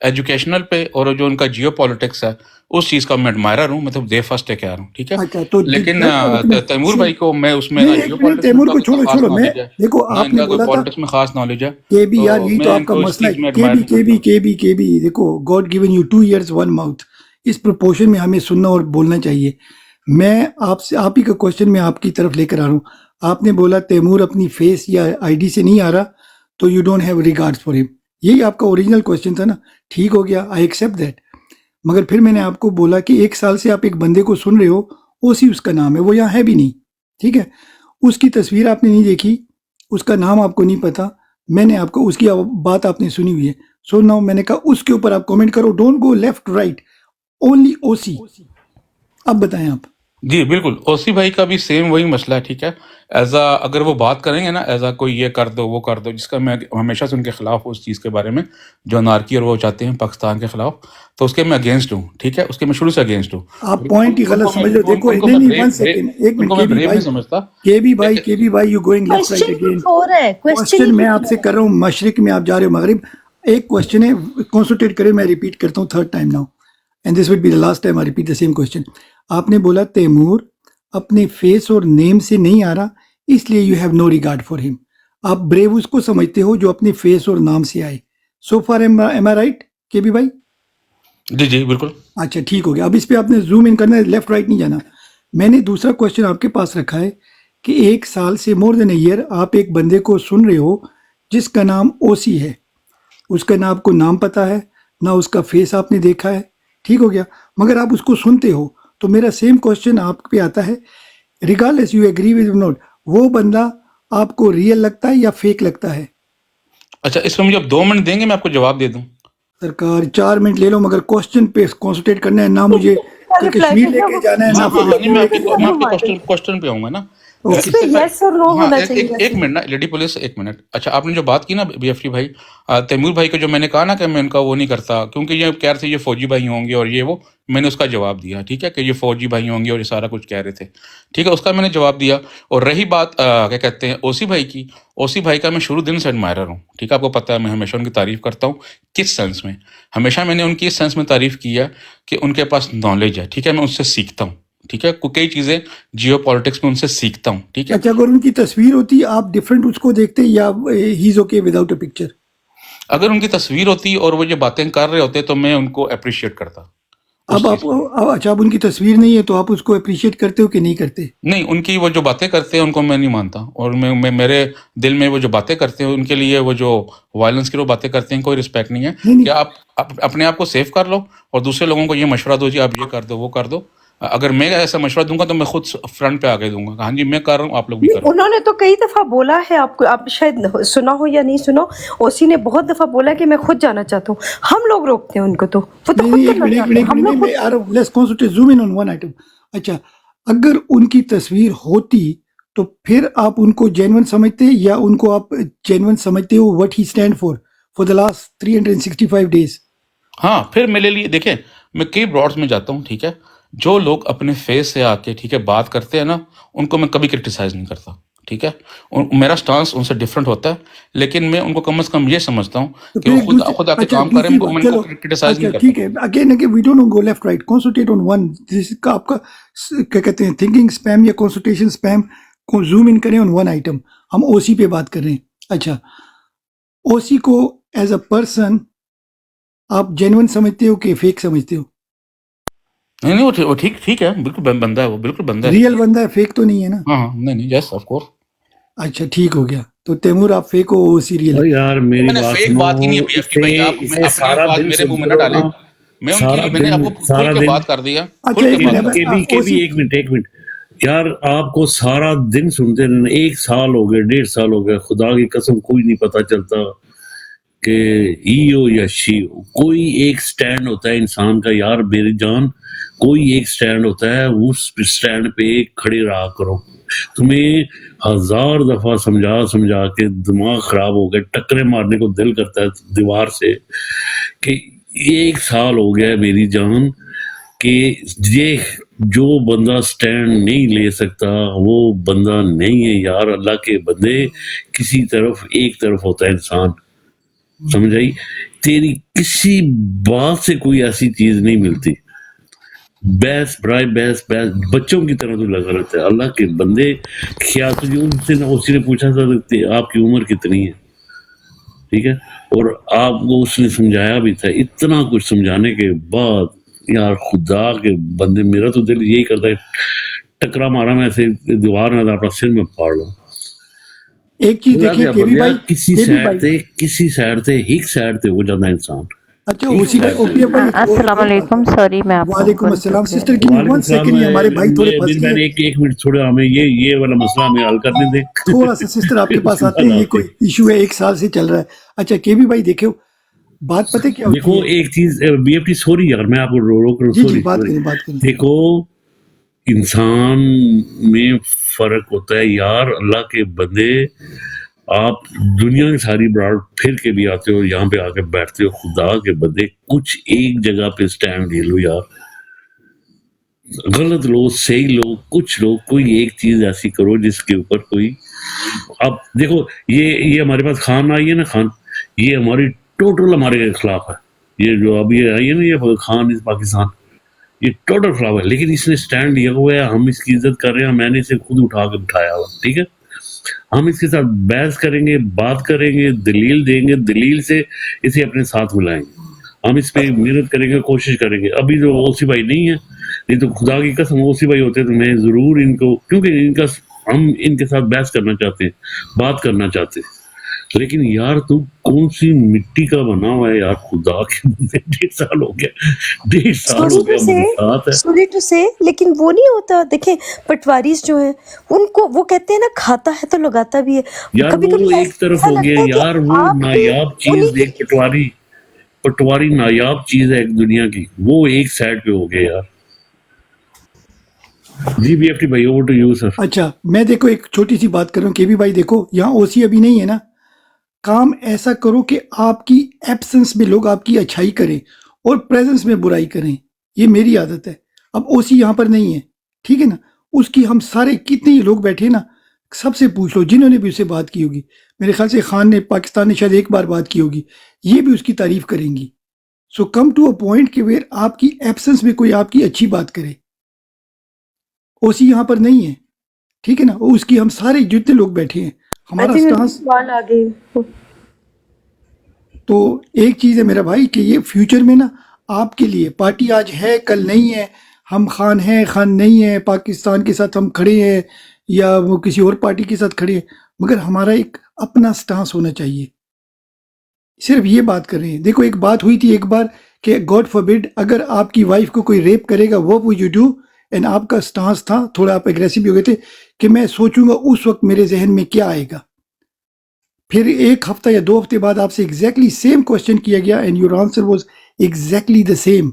ایجوکیشنل پہ اور جو ان کا جیو پالیٹکس ہے اس چیز کا میں ایڈمائرر ہوں, مطلب دے فرسٹ ٹیک کیئر ہوں, ٹھیک ہے. اچھا تو لیکن تیمور سی بھائی کو میں اس میں نہیں نہ ایک جیو منٹ پالیٹکس تیمور کا کو کچھ چھوڑو خاص چھوڑو, میں نالج ہے, دیکھو نہ آپ ان نے کا کوئی بولا تھا پالیٹکس میں خاص نالج ہے, کہ بھی یار تو یہی تو میں آپ ان کا کو اس مسئلہ چیز میں ہے. ایڈمائر نہیں کرتا. کے بی دیکھو God given you 2 years 1 mouth, اس پروپورشن میں ہمیں سننا اور بولنا چاہیے. میں آپ سے آپ ہی کا کوشچن میں آپ کی طرف لے کر آ رہا ہوں. آپ نے بولا تیمور اپنی فیس یا آئی ڈی سے نہیں آ رہا تو you don't have regard for ہم, یہی آپ کا اوریجنل کوشچن تھا نا. ٹھیک ہو گیا, آئی ایکسیپٹ دیٹ. مگر پھر میں نے آپ کو بولا کہ 1 سال سے آپ ایک بندے کو سن رہے ہو, اوسی اس کا نام ہے, وہ یہاں ہے بھی نہیں, ٹھیک ہے. اس کی تصویر آپ نے نہیں دیکھی, اس کا نام آپ کو نہیں پتا, میں نے آپ کو اس کی بات آپ نے سنی ہوئی ہے. سو ناؤ میں نے کہا اس کے اوپر آپ کامنٹ کرو, don't go left right, only O C. اب بتائیں آپ. جی بالکل, اوسی بھائی کا بھی سیم وہی مسئلہ ہے, ٹھیک ہے. اگر وہ بات کریں گے نا کوئی یہ کر دو وہ کر دو, جس کا میں ہمیشہ سے ان کے خلاف ہوں اس چیز کے بارے میں, جو انارکی اور وہ چاہتے ہیں پاکستان کے خلاف, تو اس کے میں اگینسٹ ہوں, ٹھیک ہے. اس کے میں شروع سے اگینسٹ ہوں. آپ پوائنٹ ہی غلط سمجھ رہے ہو. دیکھو ان کو نہیں میں نہیں 1 سیکنڈ, ایک ان کو منٹ, میں بریو نہیں سمجھتا. کے بی بھائی you going left right question again. کچھ ہو رہا ہے, کوشچن میں آپ سے کر رہا ہوں مشرق میں, آپ جا رہے ہو مغرب. ایک کوشچن ہے, کنسنٹریٹ کریں, میں ریپیٹ کرتا ہوں 3rd time now, and this will be the last time I repeat the same question. آپ نے بولا تیمور اپنے فیس اور نیم سے نہیں آ رہا, اس لیے you have no regard for ہم. آپ بریو اس کو سمجھتے ہو جو اپنے فیس اور نام سے آئے. سو فار ایم آئی رائٹ کے بی بھائی؟ جی جی بالکل. اچھا ٹھیک ہو گیا. اب اس پہ آپ نے زوم ان کرنا ہے, لیفٹ رائٹ نہیں جانا. میں نے دوسرا کوشچن آپ کے پاس رکھا ہے کہ 1 سال سے مور دین اے ایئر آپ ایک بندے کو سن رہے ہو جس کا نام او سی ہے. اس کا نہ آپ کو نام پتا ہے, نہ اس کا فیس آپ نے دیکھا ہے, ٹھیک ہو گیا. مگر آپ اس کو سنتے ہو, تو میرا سیم کوشچن آپ پہ آتا ہے, regardless you agree with not, وہ بندہ آپ کو ریئل لگتا ہے یا فیک لگتا ہے؟ اچھا, اس میں مجھے اب 2 منٹ دیں گے, میں آپ کو جواب دے دوں. سرکار 4 منٹ لے لو, مگر کوشچن پہ کانسنٹریٹ کرنا ہے, نہ مجھے کشمیر لے کے جانا ہے, نہ ہاں پھر نہیں, میں آپ کے کوشچن پہ آؤں گا نا. اس پہ یس اور نو ہونا چاہیے. ایک منٹ نا لیڈی پولیس, 1 منٹ. اچھا, آپ نے جو بات کی نا بی ایف ٹی بھائی, تیمور بھائی کو جو میں نے کہا نا کہ میں ان کا وہ نہیں کرتا, کیونکہ یہ کہہ رہے تھے یہ فوجی بھائی ہوں گے اور یہ وہ, میں نے اس کا جواب دیا, ٹھیک ہے, کہ یہ فوجی بھائی ہوں گے اور یہ سارا کچھ کہہ رہے تھے, ٹھیک ہے, اس کا میں نے جواب دیا. اور رہی بات کیا کہتے ہیں اوسی بھائی کی, اوسی بھائی کا میں شروع دن سے ایڈمائرر ہوں, ٹھیک ہے. آپ کو پتہ ہے میں ہمیشہ ان کی تعریف کرتا ہوں. کس سینس میں؟ ہمیشہ میں نے ان کی اس سینس میں تعریف کی ہے کہ ان کے پاس نالج ہے, ٹھیک ہے, میں اس سے سیکھتا ہوں, ٹھیک ہے, کئی چیزیں جیو پالیٹکس میں ان سے سیکھتا ہوں, ٹھیک ہے. اچھا, اگر ان کی تصویر ہوتی آپ ڈفرینٹ اس کو دیکھتے یا he is okay without a picture? اگر ان کی تصویر ہوتی اور وہ جو باتیں کر رہے ہوتے تو میں ان کو اپریشیٹ کرتا. اب آپ اچھا, اب ان کی تصویر نہیں ہے تو آپ اس کو اپریشیٹ کرتے ہو کہ نہیں کرتے؟ نہیں, ان کی وہ جو باتیں کرتے ہیں ان کو میں نہیں مانتا, اور میں میرے دل میں وہ جو باتیں کرتے ہیں ان کے لیے وہ جو وائلنس کی وہ باتیں کرتے ہیں کوئی رسپیکٹ نہیں ہے. کہ آپ اپنے آپ کو سیف کر لو اور دوسرے لوگوں کو یہ مشورہ دو جی آپ یہ کر دو وہ کر دو. اگر میں ایسا مشورہ دوں گا تو میں خود فرنٹ پہ آگے دوں گا, ہاں جی میں کر رہا ہوں, آپ لوگ بھی کرو. انہوں نے تو کئی دفعہ بولا ہے, آپ کو, آپ شاید سنا ہو یا نہیں سنا, اوسی نے بہت دفعہ بولا کہ میں خود جانا چاہتا ہوں. ہم لوگ روکتے ہیں ان کو, تو وہ تو خود کرنا چاہتے ہیں, ہم لوگ خود. اچھا, اگر ان کی تصویر ہوتی تو پھر آپ ان کو جینون سمجھتے یا ان کو آپ جینون سمجھتے ہو what he stand for the last 365 days؟ ہاں, پھر میرے لیے دیکھیں, میں کئی براڈز میں جاتا ہوں, ٹھیک ہے, جو لوگ اپنے فیس سے آ کے, ٹھیک ہے, بات کرتے ہیں نا, ان کو میں کبھی کرٹیسائز نہیں کرتا, ٹھیک ہے. میرا سٹانس ان سے ڈفرینٹ ہوتا ہے, لیکن میں ان کو کم از کم یہ سمجھتا ہوں کہ وہ خود آ کے کام کریں, میں ان کو کرٹیسائز نہیں کرتا. ٹھیک ہے, again we don't go left right, concentrate on one. جس کا آپ کا کیا کہتے ہیں تھنکنگ اسپیم یا کانسنٹریشن اسپیم کو زوم ان کریں آن ون آئٹم. ہم او سی پہ بات کر رہے ہیں. اچھا, او سی کو ایز اے پرسن آپ جینون سمجھتے ہو کہ فیک سمجھتے ہو؟ نہیں وہ ٹھیک ہے, بالکل بندہ ہے, وہ بالکل بندہ ہے, ریئل بندہ ہے, فیک تو نہیں ہے نا؟ ہاں نہیں, یس آف کورس. اچھا ٹھیک ہو گیا. تو تیمور آپ فیک ہو, او سی ریئل ہے؟ یار میری میں نے بات فیک بات ہی نہیں ہے بی ایف ٹی بھائی, آپ اپنی سارا بات دن میرے منہ میں سنتے نہ رہو ڈالیں. نا, میں ان کی میں نے آپ کو کھل کے بات کر دیا, اچھا ایک منٹ, کے بھی ایک منٹ یار, آپ کو سارا دن سنتے رہنا, 1 سال ہو گئے, 1.5 سال ہو گئے, خدا کی قسم کوئی نہیں پتا چلتا کہ ہی ہو یا شی ہو. کوئی ایک سٹینڈ ہوتا ہے انسان کا یار, میری جان, کوئی ایک سٹینڈ ہوتا ہے, اس سٹینڈ پہ کھڑے رہا کرو. تمہیں 1000 دفعہ سمجھا کے دماغ خراب ہو گئے, ٹکرے مارنے کو دل کرتا ہے دیوار سے کہ 1 سال ہو گیا ہے میری جان, کہ یہ جو بندہ سٹینڈ نہیں لے سکتا وہ بندہ نہیں ہے یار. اللہ کے بندے, کسی طرف ایک طرف ہوتا ہے انسان, سمجھ آئی؟ تیری کسی بات سے کوئی ایسی چیز نہیں ملتی. بحث برائے بحث بچوں کی طرح تو لگا رہتا ہے. اللہ کے بندے خیال تجھے ان سے اسی نے پوچھا تھا آپ کی عمر کتنی ہے, ٹھیک ہے, اور آپ کو اس نے سمجھایا بھی تھا. اتنا کچھ سمجھانے کے بعد یار خدا کے بندے, میرا تو دل یہی کرتا ہے ٹکرا مارا میں ایسے دیوار نہ اپنا سر میں پھاڑ لوں. ایک چیز دیکھیے کے بی بھائی, کسی سائڈ تے ایک سائڈ تے ہو جاتا ہے انسان. اچھا اسی کا السلام علیکم, سوری میں آپ کو وعلیکم السلام سسٹر کی 1 سیکنڈ, ہمارے بھائی تھوڑے پھنس گئے. ایک منٹ تھوڑا ہمیں یہ والا مسئلہ ہمیں حل کرنے دیں. تھوڑا سا سسٹر آپ کے پاس آتے ہیں, یہ کوئی ایشو ہے 1 سال سے چل رہا ہے. اچھا کے بی بھائی دیکھو بات پتہ کیا ہوتی ہے. دیکھو ایک چیز بی ایف ٹی, سوری یار میں آپ کو روک رہا ہوں, جی بات کریں. دیکھو انسان میں فرق ہوتا ہے یار. اللہ کے بندے آپ دنیا کی ساری براڈ پھر کے بھی آتے ہو, یہاں پہ آ کے بیٹھتے ہو. خدا کے بندے کچھ ایک جگہ پہ سٹینڈ لے لو یار. غلط لو صحیح لو, کچھ لو, کوئی ایک چیز ایسی کرو جس کے اوپر کوئی. اب دیکھو یہ ہمارے پاس خان آئی ہے نا, خان یہ ہماری ٹوٹل ہمارے خلاف ہے. یہ جو ابھی آئی ہے نا یہ خان از پاکستان, یہ ٹوٹل خلاف ہے. لیکن اس نے سٹینڈ لیا ہوا ہے, ہم اس کی عزت کر رہے ہیں. میں نے اسے خود اٹھا کے بٹھایا ہوا, ٹھیک ہے. ہم اس کے ساتھ بحث کریں گے, بات کریں گے, دلیل دیں گے, دلیل سے اسے اپنے ساتھ ملائیں گے. ہم اس پہ محنت کریں گے, کوشش کریں گے. ابھی جو اوسی بھائی نہیں ہے, نہیں تو خدا کی قسم اوسی بھائی ہوتے تو میں ضرور ان کو, کیونکہ ہم ان کے ساتھ بحث کرنا چاہتے ہیں, بات کرنا چاہتے ہیں. لیکن یار تو کون سی مٹی کا بنا ہوا ہے یار, خدا کے بندے 1.5 سال ہو گیا, 1.5 سال ہو گیا میرے ساتھ ہے. سوری ٹو سے, لیکن وہ نہیں ہوتا. دیکھیں پٹواریز جو ہیں ان کو وہ کہتے ہیں نا کھاتا ہے تو لگاتا بھی ہے. یار وہ ایک طرف ہو گیا یار, وہ نایاب چیز ایک پٹواری نایاب چیز ہے ایک دنیا کی, وہ ایک سائڈ پہ ہو گیا یار. جی بی ایف ٹی بھائی اوور ٹو یو سر. اچھا میں دیکھو ایک چھوٹی سی بات کر رہا ہوں کے بی بھائی. دیکھو یہاں او سی ابھی نہیں ہے نا, کام ایسا کرو کہ آپ کی ایبسنس میں لوگ آپ کی اچھائی کریں اور پریزنس میں برائی کریں. یہ میری عادت ہے. اب او سی یہاں پر نہیں ہے, ٹھیک ہے نا, اس کی ہم سارے کتنے لوگ بیٹھے نا, سب سے پوچھ لو جنہوں نے بھی اسے بات کی ہوگی. میرے خیال سے خان نے پاکستان نے شاید 1 بار بات کی ہوگی, یہ بھی اس کی تعریف کریں گی. سو کم ٹو اے پوائنٹ کہ ویئر آپ کی ایبسنس میں کوئی آپ کی اچھی بات کرے. او سی یہاں پر نہیں ہے, ٹھیک ہے نا. اس کی ہم سارے جتنے لوگ بیٹھے ہیں ہمارا سٹانس. تو ایک چیز ہے میرا بھائی کہ یہ فیوچر میں نا آپ کے لیے پارٹی آج ہے کل نہیں ہے. ہم خان ہیں خان نہیں ہے, پاکستان کے ساتھ ہم کھڑے ہیں یا وہ کسی اور پارٹی کے ساتھ کھڑے ہیں, مگر ہمارا ایک اپنا سٹانس ہونا چاہیے. صرف یہ بات کر رہے ہیں. دیکھو ایک بات ہوئی تھی ایک بار کہ گاڈ فوربڈ اگر آپ کی وائف کو کوئی ریپ کرے گا وہ یو ڈو, اینڈ آپ کا سٹانس تھا, تھوڑا آپ ایگریسو بھی ہو گئے تھے کہ میں سوچوں گا اس وقت میرے ذہن میں کیا آئے گا. پھر 1 ہفتہ یا 2 ہفتے بعد آپ سے ایگزیکٹلی سیم کوشچن کیا گیا and your answer was exactly the same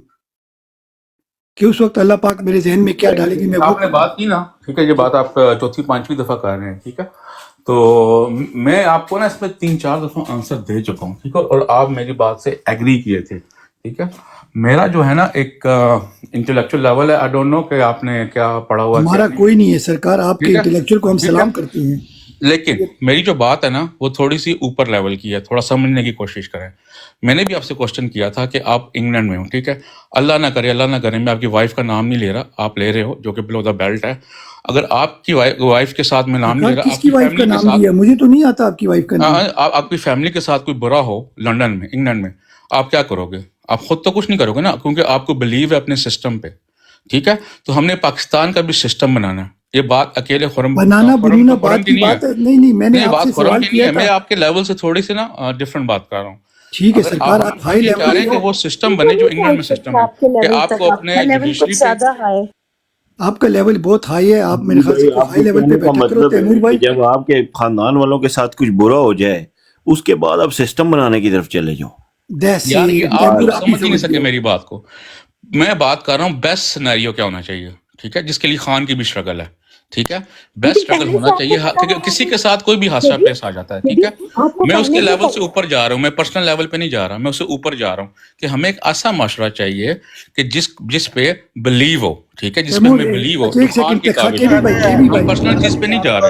کہ اس وقت اللہ پاک میرے ذہن میں کیا ڈالے گی. میں آپ نے بات کی نا, ٹھیک ہے, یہ بات آپ 4تھی 5ویں دفعہ کر رہے ہیں, ٹھیک ہے. تو میں آپ کو نا اس میں 3-4 دفعہ آنسر دے چکا ہوں, ٹھیک ہے, اور آپ میری بات سے ایگری کیے تھے, ٹھیک ہے. میرا جو ہے نا ایک انٹلیکچوئل لیول ہے, آئی ڈونٹ نو کہ آپ نے کیا پڑھا ہوا. ہمارا کوئی نہیں ہے سرکار, آپ کے انٹلیکچوئل کو ہم سلام کرتے ہیں, لیکن میری جو بات ہے نا وہ تھوڑی سی اوپر لیول کی ہے, تھوڑا سمجھنے کی کوشش کریں. میں نے بھی آپ سے کوشچن کیا تھا کہ آپ انگلینڈ میں ہوں, ٹھیک ہے, اللہ نہ کرے میں آپ کی وائف کا نام نہیں لے رہا, آپ لے رہے ہو جو کہ بلو دا بیلٹ ہے. اگر آپ کی وائف کے ساتھ میں نام نہیں لے رہا, کس کی وائف کا نام لیا, مجھے تو نہیں آتا آپ کی وائف کا نام. آپ کی فیملی کے ساتھ کوئی برا ہو لنڈن میں, انگلینڈ میں, آپ کیا کرو گے؟ آپ خود تو کچھ نہیں کرو گے نا, کیونکہ آپ کو بلیو ہے اپنے سسٹم پہ, ٹھیک ہے. تو ہم نے پاکستان کا بھی سسٹم بنانا ہے. یہ بات اکیلے بنانا بنونا بات کی بات ہے, نہیں میں نے آپ سے سوال کیا تھا. میں آپ کے لیول سے تھوڑی سی نا ڈفرنٹ بات کر رہا ہوں. ٹھیک ہے سرکار, آپ ہائی لیول چاہ رہے ہیں کہ وہ سسٹم بنے جو انگلینڈ میں سسٹم ہے, کہ آپ کو اپنے جوڈیشری پہ. آپ کا لیول بہت ہائی ہے, آپ میرے خیال سے ہائی لیول پہ بیٹھا کرو. تیمور بھائی جب آپ کے خاندان والوں کے ساتھ کچھ برا ہو جائے اس کے بعد آپ سسٹم بنانے کی طرف چلے جاؤ. آپ سمجھ نہیں سکے میری بات کو. میں بات کر رہا ہوں بیسٹ سینیریو کیا ہونا چاہیے, ٹھیک ہے, جس کے لیے خان کی بھی اسٹرگل ہے, ٹھیک ہے. بیسٹ اسٹرگل ہونا چاہیے. کسی کے ساتھ کوئی بھی حادثہ پیش آ جاتا ہے, ٹھیک ہے, میں اس کے لیول سے اوپر جا رہا ہوں, میں پرسنل لیول پہ نہیں جا رہا, میں اس سے اوپر جا رہا ہوں کہ ہمیں ایک ایسا معاشرہ چاہیے کہ جس پہ بلیو ہو, ٹھیک ہے, جس پہ ہمیں بلیو ہو. پرسنل چیز پہ نہیں جا رہا.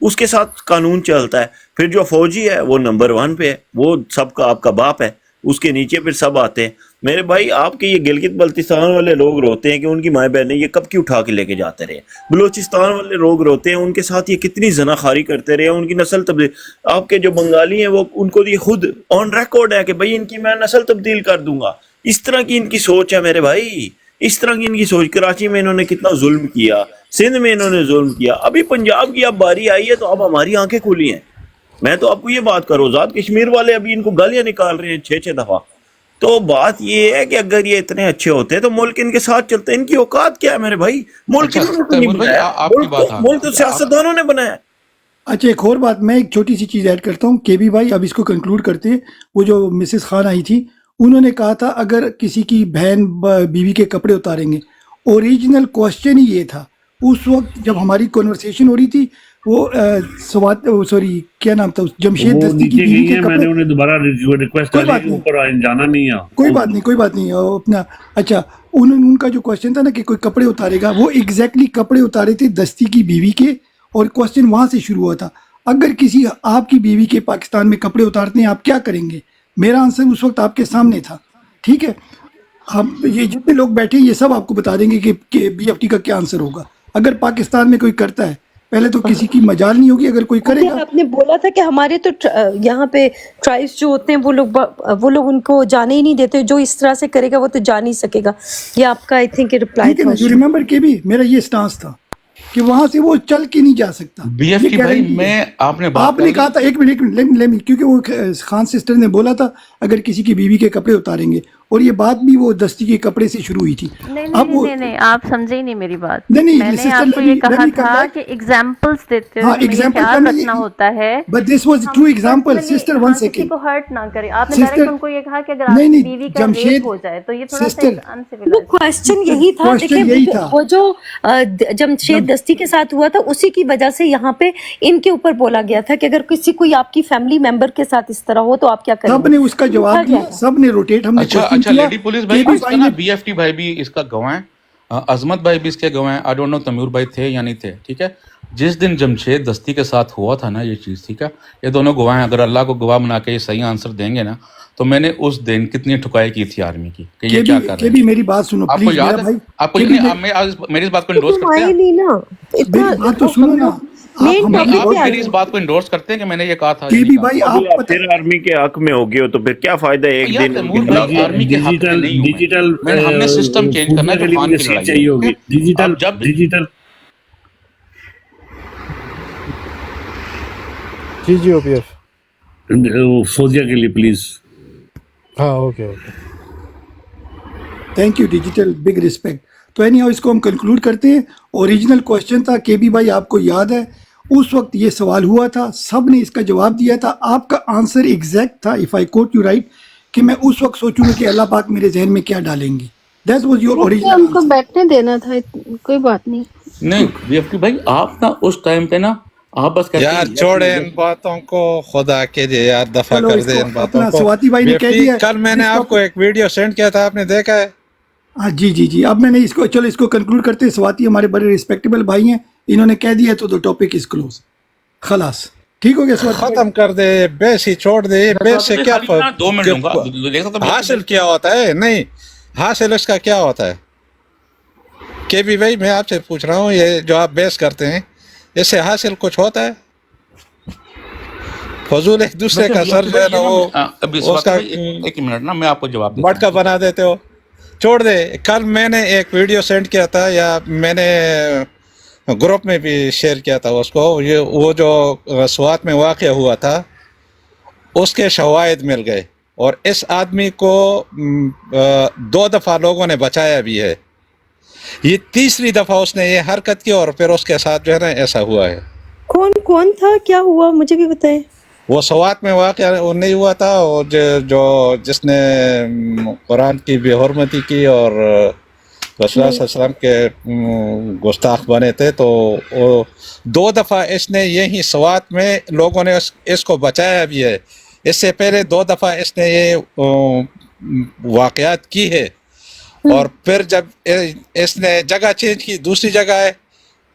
اس کے ساتھ قانون چلتا ہے. پھر جو فوجی ہے وہ نمبر 1 پہ ہے, وہ سب کا آپ کا باپ ہے, اس کے نیچے پھر سب آتے ہیں. میرے بھائی آپ کے یہ گلگت بلتستان والے لوگ روتے ہیں کہ ان کی مائیں بہنیں یہ کب کی اٹھا کے لے کے جاتے رہے. بلوچستان والے لوگ روتے ہیں ان کے ساتھ یہ کتنی زنا خاری کرتے رہے, ان کی نسل تبدیل. آپ کے جو بنگالی ہیں وہ ان کو یہ خود آن ریکارڈ ہے کہ بھائی ان کی میں نسل تبدیل کر دوں گا. اس طرح کی ان کی سوچ ہے میرے بھائی, اس طرح کی ان کی سوچ. کراچی میں انہوں نے کتنا ظلم کیا, سندھ میں انہوں نے ظلم کیا, ابھی پنجاب کی اب باری آئی ہے تو اب ہماری آنکھیں کھلی ہیں. میں تو آپ کو یہ بات کروں, آزاد کشمیر والے ابھی ان کو گالیاں نکال رہے ہیں 6 دفعہ. تو بات یہ ہے کہ اگر یہ اتنے اچھے ہوتے تو ملک ان کے ساتھ چلتے. ان کی اوقات کیا ہے میرے بھائی؟ ملک اچھا انہوں نے نہیں تیمور بھائی بنایا, آپ کی بات ملک تو سیاستدانوں نے بنایا. اچھا ایک اور بات, میں ایک چھوٹی سی چیز ایڈ کرتا ہوں کے بی بھائی, اب اس کو کنکلوڈ کرتے ہیں. وہ جو مسز خان آئی تھی انہوں نے کہا تھا اگر کسی کی بہن بیوی کے کپڑے اتاریں گے, اوریجنل کوشچن ہی یہ تھا اس وقت جب ہماری کنورسیشن ہو رہی تھی. وہ سوری کیا نام تھا, جمشید وہ دستی کی نیچے بیوی گئی کے ہیں, میں کپڑے. نے انہیں دوبارہ ریکویسٹ کوئی ڈالی بات کہ نہیں, اوپر جانا نہیں ہے. کوئی بات نہیں اپنا. اچھا ان کا جو کوشچن تھا نا کہ کوئی کپڑے اتارے گا, وہ ایگزیکٹلی کپڑے اتارے تھے دستی کی بیوی کے, اور کوشچن وہاں سے شروع ہوا تھا. اگر کسی آپ کی بیوی کے پاکستان میں کپڑے اتارتے ہیں آپ کیا کریں گے؟ میرا آنسر اس وقت آپ کے سامنے تھا. ٹھیک ہے, ہم یہ جتنے لوگ بیٹھے ہیں یہ سب آپ کو بتا دیں گے کہ بی ایف ٹی کا کیا آنسر ہوگا. اگر پاکستان میں کوئی کرتا ہے, پہلے تو کسی کی مجال نہیں ہوگی, اگر کوئی کرے گا. آپ نے بولا تھا کہ ہمارے تو یہاں پہ ٹرائبس جو ہوتے ہیں وہ لوگ ان کو جانے ہی نہیں دیتے, جو اس طرح سے کرے گا وہ تو جا نہیں سکے گا. یہ آپ کا آئی تھنک رپلائی ٹھیک ہے تھا. نا, یو ریممبر کہ بھی میرا یہ سٹانس تھا کہ وہاں سے وہ چل کے نہیں جا سکتا. بی ایف یہ ٹی بھائی guarantee ہے. میں آپ نے بات آپ نے کہا تھا ایک منٹ, کیونکہ وہ خان سسٹر نے بولا تھا اگر کسی کی بیوی کے کپڑے اتاریں گے, اور یہ بات بھی وہ دستی کے کپڑے سے شروع ہوئی تھی. نہیں آپ سمجھے ہی نہیں میری بات. نہیں میں نے آپ کو یہ کہا تھا کہ ایگزامپلس دیتے ہوئے ہمیں یہ خیال رکھنا ہوتا ہے, but this was true example. Sister one کسی سیکنڈ, کو ہرٹ نہ کرے. آپ نے ڈائریکٹ ان کو یہ کہا کہ اگر آپ کی بیوی کا ریپ ہو جائے تو یہ تھوڑا سا وہ کوشچن یہی تھا. دیکھیں وہ جو جمشید دستی کے ساتھ ہوا تھا اسی کی وجہ سے یہاں پہ ان کے اوپر بولا گیا تھا کہ اگر کسی کوئی آپ کی فیملی ممبر کے ساتھ اس طرح ہو تو آپ کیا کریں گے. سب نے اس کا جواب دیا, سب نے روٹیٹ, ہم نے اچھا لیڈی پولیس بھائی اس کا نا بی ایف ٹی بھائی بھی اس کا گواہ ہیں, عظمت بھائی بھی اس کے گواہ ہیں. آئی ڈونٹ نو تیمور بھائی تھے یا نہیں تھے. ٹھیک ہے, جس دن جمشید دستی کے ساتھ ہوا تھا نا یہ چیز, ٹھیک ہے, یہ دونوں گواہ ہیں. اگر اللہ کو گواہ بنا کے یہ صحیح آنسر دیں گے نا تو میں نے اس دن کتنی ٹھکائی کی تھی آرمی کی کہ یہ کیا کر رہے ہیں. میری بات سنو آپ کو یاد ہے, آپ کو میری اس بات کو انڈورس کرتے ہیں, بات تو سنو نا. آپ میری اس بات کو انڈورس کرتے ہیں کہ میں نے یہ کہا تھا. بھائی آپ پھر آرمی کے حق میں ہو گئے ہو تو پھر کیا فائدہ ہے ایک دن آرمی کے حق میں نہیں ہوں میں. ہم نے سسٹم چینج کرنا ہے, طوفان کی لڑائی چاہیے ہوگی. ڈیجیٹل جی او پی ایف فوجیہ کے لیے پلیز. ہاں okay. Thank you digital, big respect. تو اینی ہاؤ اس کو ہم کنکلوڈ کرتے ہیں. اوریجنل کوشچن تھا کے بی بھائی, آپ کو یاد ہے اس وقت یہ سوال ہوا تھا, سب نے اس کا جواب دیا تھا. آپ کا آنسر ایگزیکٹ تھا, if I quote you right, کہ میں اس وقت سوچوں گا کہ اللہ پاک میرے ذہن میں کیا ڈالیں گے. That was your original. ہم کو بیٹھنے دینا تھا, کوئی بات نہیں. نہیں بی ایف ٹی بھائی آپ نا اس ٹائم پہ نا آپ بس یار چھوڑے ان باتوں کو, خدا کے لیے یار دفع کر دے ان باتوں کو. سواتی بھائی نے کہہ دیا. کل میں نے آپ کو ایک ویڈیو سینڈ کیا تھا, آپ نے دیکھا ہے؟ ہاں جی. اب میں نے اس کو, چلو اس کو کنکلوڈ کرتے ہیں. سواتی ہمارے بڑے ریسپیکٹیبل بھائی ہیں, انہوں نے کہہ دیا تو ٹاپک از کلوز, خلاص ٹھیک ہو گیا. ختم کر دے, بیس ہی چھوڑ دے. بیس سے کیا حاصل کیا ہوتا ہے؟ نہیں حاصل اس کا کیا ہوتا ہے؟ کے بی بھائی میں آپ سے پوچھ رہا ہوں, یہ جو آپ بیس کرتے ہیں اس سے حاصل کچھ ہوتا ہے؟ فضول ایک دوسرے کا سر جو ہے نا وہ اس کا ایک منٹ نا میں آپ کو جواب دیتا ہوں, مٹکا بنا دیتے ہو. چھوڑ دے. کل میں نے ایک ویڈیو سینڈ کیا تھا, یا میں نے گروپ میں بھی شیئر کیا تھا اس کو, وہ جو سوات میں واقعہ ہوا تھا اس کے شواہد مل گئے, اور اس آدمی کو 2 دفعہ لوگوں نے بچایا بھی ہے. یہ تیسری دفعہ اس نے یہ حرکت کی اور پھر اس کے ساتھ جو ہے نا ایسا ہوا ہے. کون تھا, کیا ہوا مجھے بھی بتائیں. وہ سوات میں واقعہ نہیں ہوا تھا, اور جو جس نے قرآن کی بے حرمتی کی اور رسول اللہ صلی اللہ علیہ وسلم کے گستاخ بنے تھے, تو 2 دفعہ اس نے یہی سوات میں لوگوں نے اس کو بچایا بھی ہے. اس سے پہلے 2 دفعہ اس نے یہ واقعات کی ہے, اور پھر جب اس نے جگہ چینج کی, دوسری جگہ ہے,